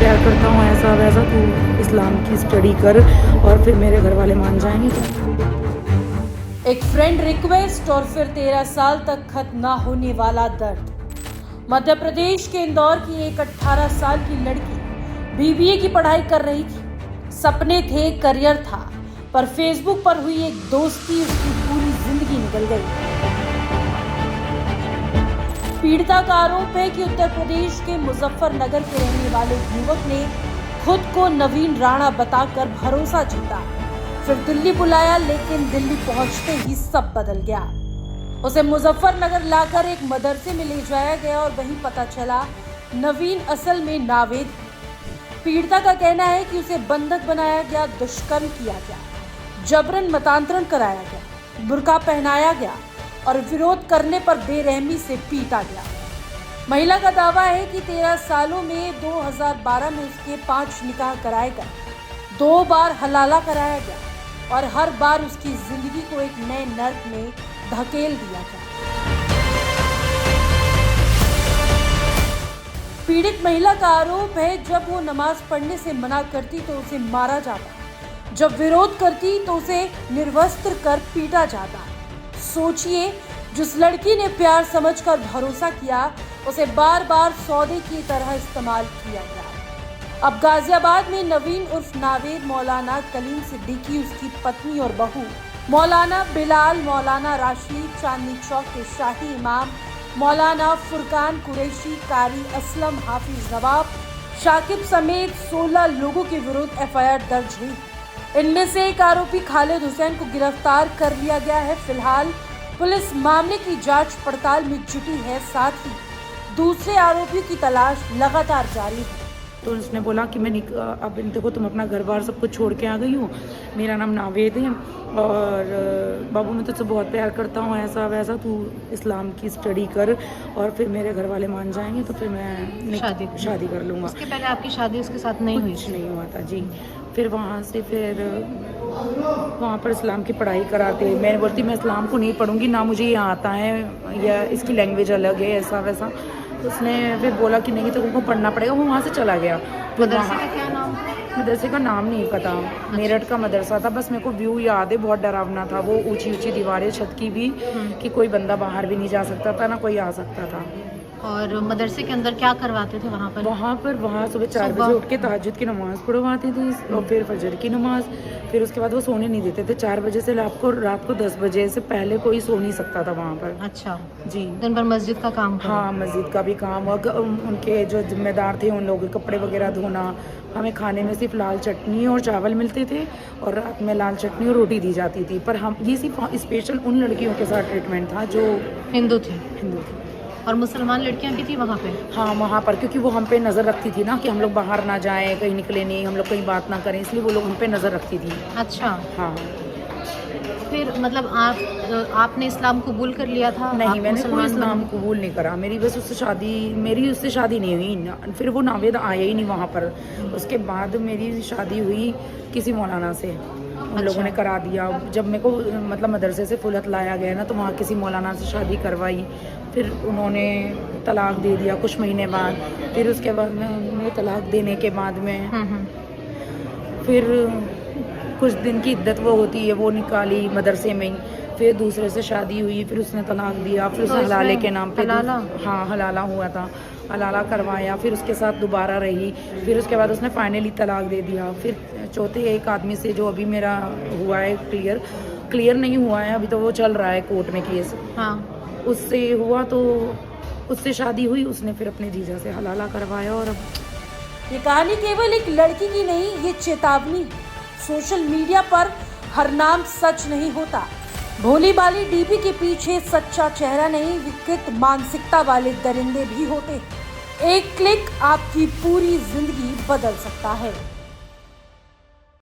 प्यार करता हूँ, ऐसा वैसा, तू इस्लाम की स्टडी कर और फिर मेरे घर वाले मान जाएंगे। एक फ्रेंड रिक्वेस्ट और फिर 13 साल तक खत्म ना होने वाला दर्द। मध्य प्रदेश के इंदौर की एक 18 साल की लड़की बीबीए की पढ़ाई कर रही थी। सपने थे, करियर था, पर फेसबुक पर हुई एक दोस्ती उसकी पूरी जिंदगी निकल गई। पीड़िता का आरोप है कि उत्तर प्रदेश के मुजफ्फरनगर के रहने वाले युवक ने खुद को नवीन राणा बताकर भरोसा जीता, फिर दिल्ली बुलाया, लेकिन दिल्ली पहुंचते ही सब बदल गया। उसे मुजफ्फरनगर लाकर एक मदरसे में ले जाया गया और वहीं पता चला नवीन असल में नावेद। पीड़िता का कहना है कि उसे बंधक बनाया गया, दुष्कर्म किया गया, जबरन मतांतरण कराया गया, बुर्का पहनाया गया और विरोध करने पर बेरहमी से पीटा गया। महिला का दावा है कि 13 सालों में 2012 में उसके 5 निकाह कराए गए, 2 बार हलाला कराया गया और हर बार उसकी जिंदगी को एक नए नर्क में धकेल दिया गया। पीड़ित महिला का आरोप है, जब वो नमाज पढ़ने से मना करती तो उसे मारा जाता, जब विरोध करती तो उसे निर्वस्त्र कर पीटा जाता। सोचिए, जिस लड़की ने प्यार समझकर भरोसा किया, उसे बार बार सौदे की तरह इस्तेमाल किया गया। अब गाजियाबाद में नवीन उर्फ नावेद मौलाना कलीम सिद्दीकी, उसकी पत्नी और बहू मौलाना बिलाल, मौलाना राशिद, चांदनी चौक के शाही इमाम मौलाना फुरकान कुरैशी, कारी असलम, हाफिज नवाब, शाकिब समेत 16 लोगों के विरुद्ध एफआईआर दर्ज हुई। इनमें से एक आरोपी खालिद हुसैन को गिरफ्तार कर लिया गया है। फिलहाल पुलिस मामले की जांच पड़ताल में जुटी है, साथ ही दूसरे आरोपियों की तलाश लगातार जारी है। तो उसने बोला कि मैं अब देखो, तुम अपना घर बार सब कुछ छोड़ के आ गई हो, मेरा नाम नावेद है और बाबू मैं तुझसे बहुत प्यार करता हूँ, ऐसा वैसा, तू इस्लाम की स्टडी कर और फिर मेरे घर वाले मान जाएंगे तो फिर मैं शादी कर लूँगा। उसके पहले आपकी शादी उसके साथ नहीं हुई? कुछ नहीं हुआ था जी। फिर वहाँ से वहाँ पर इस्लाम की पढ़ाई कराते, मैं बोलती मैं इस्लाम को नहीं पढ़ूंगी, ना मुझे ये आता है या इसकी लैंग्वेज अलग है, ऐसा वैसा। तो उसने फिर बोला कि नहीं, तो उनको पढ़ना पड़ेगा। वो वहाँ से चला गया। मदरसे का क्या नाम था? मदरसे का नाम नहीं पता। मेरठ का मदरसा था, बस मेरे को व्यू याद है, बहुत डरावना था। वो ऊंची ऊंची दीवारें, छत की भी, कि कोई बंदा बाहर भी नहीं जा सकता था, ना कोई आ सकता था। और मदरसे के अंदर क्या करवाते थे वहाँ पर? वहाँ सुबह 4 बजे उठ के तहज्जुद की नमाज़ पढ़वाते थे और फिर फजर की नमाज़। फिर उसके बाद वो सोने नहीं देते थे। 4 बजे से रात को 10 बजे से पहले कोई सो नहीं सकता था वहाँ पर। अच्छा जी। दिन भर मस्जिद का काम करो? हाँ, मस्जिद का भी काम, और उनके जो जिम्मेदार थे उन लोगों के कपड़े वगैरह धोना। हमें खाने में सिर्फ लाल चटनी और चावल मिलते थे और रात में लाल चटनी और रोटी दी जाती थी। पर हम ये सिर्फ स्पेशल उन लड़कियों के साथ ट्रीटमेंट था जो हिंदू थे। और मुसलमान लड़कियां भी थी वहाँ पे? हाँ, वहाँ पर, क्योंकि वो हम पे नज़र रखती थी ना, कि हम लोग बाहर ना जाएं, कहीं निकले नहीं, हम लोग कहीं बात ना करें, इसलिए वो लोग हम पे नज़र रखती थी। अच्छा। हाँ। फिर मतलब आपने इस्लाम कबूल कर लिया था? नहीं, मैंने कोई इस्लाम कबूल नहीं करा। मेरी उससे शादी नहीं हुई। फिर वो नावेद आया ही नहीं वहाँ पर। उसके बाद मेरी शादी हुई किसी मौलाना से, उन लोगों ने करा दिया। जब मेरे को मतलब मदरसे से फुलत लाया गया ना, तो वहाँ किसी मौलाना से शादी करवाई। फिर उन्होंने तलाक दे दिया कुछ महीने बाद। फिर उसके बाद में उन्होंने तलाक देने के बाद में फिर कुछ दिन की इद्दत वो होती है, वो निकाली मदरसे में ही। फिर दूसरे से शादी हुई, फिर उसने तलाक दिया। फिर उसने हलाले के नाम पे हाँ, हलाला हुआ था, हलाला करवाया। फिर उसके साथ दोबारा रही। फिर उसके बाद उसने फाइनली तलाक दे दिया। फिर चौथे एक आदमी से, जो अभी मेरा हुआ है क्लियर नहीं हुआ है, अभी तो वो चल रहा है कोर्ट में केस। हाँ। उससे हुआ, तो उससे शादी हुई। उसने फिर अपने जीजा से हलाला करवाया। और अब ये कहानी केवल एक लड़की की नहीं, ये चेतावनी। सोशल मीडिया पर हर नाम सच नहीं होता। भोली भाली डीपी के पीछे सच्चा चेहरा नहीं, विकृत मानसिकता वाले दरिंदे भी होते हैं। एक क्लिक आपकी पूरी जिंदगी बदल सकता है।